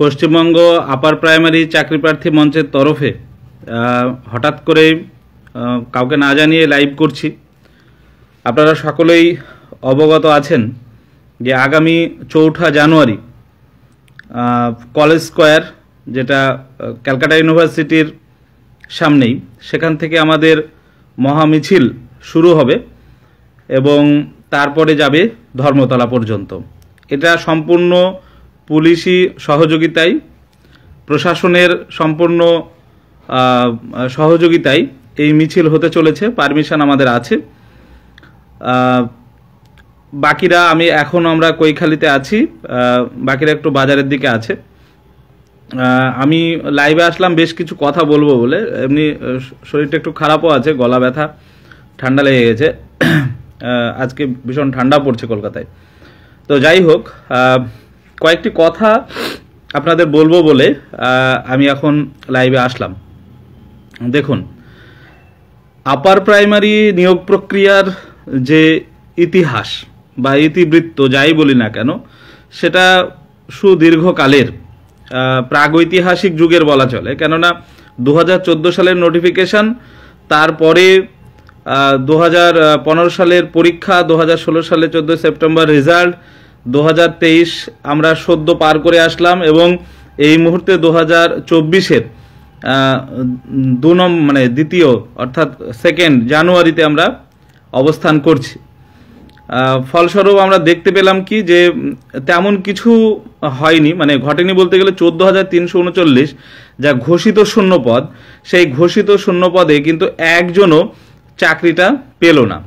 Paschimbanga upper primary চাকরি প্রার্থী মঞ্চের তরফে হঠাৎ করে কাউকে না জানিয়ে লাইভ করছি। আপনারা সকলেই অবগত আছেন যে আগামী 4 জানুয়ারি কলেজ স্কোয়ার, যেটা ক্যালকাটা ইউনিভার্সিটির সামনেই, সেখান থেকে আমাদের মহামিছিল শুরু হবে এবং তারপরে যাবে ধর্মতলা পর্যন্ত। এটা সম্পূর্ণ পুলিশি সহযোগিতায়, প্রশাসনের সম্পূর্ণ সহযোগিতায় এই মিছিল হতে চলেছে। পারমিশন আমাদের আছে। বাকিরা আমরা কৈখালিতে আছি, বাকিরা একটু বাজারের দিকে আছে। আমি লাইভে আসলাম বেশ কিছু কথা বলবো বলে। এমনি শরীরটা একটু খারাপও আছে, গলা ব্যথা, ঠান্ডা লেগে গেছে। আজকে ভীষণ ঠান্ডা পড়ছে কলকাতায়। তো যাই হোক, কয়েকটি কথা আপনাদের বলবো বলে আমি এখন লাইভে আসলাম। দেখুন, আপার প্রাইমারি নিয়োগ প্রক্রিয়ার যে ইতিহাস বা ইতিবৃত্ত যাই বলি না কেন, সেটা সুদীর্ঘকালের, প্রাগৈতিহাসিক যুগের বলা চলে। কেননা 2014 সালের নোটিফিকেশন, তারপরে 2015 সালের পরীক্ষা, 2016 সালের 14 সেপ্টেম্বর রেজাল্ট, 2023 আমরা সদ্য পার করে আসলাম এবং এই মুহূর্তে 2024-এর দ্বিতীয় অর্থাৎ 2 জানুয়ারিতে আমরা অবস্থান করছি। ফলস্বরূপ আমরা দেখতে পেলাম কি যে তেমন কিছু হয়নি, ঘটেনি বলতে গেলে 14,339 যা ঘোষিত শূন্যপদ, সেই ঘোষিত শূন্যপদে কিন্তু একজনও চাকরিটা পেল না।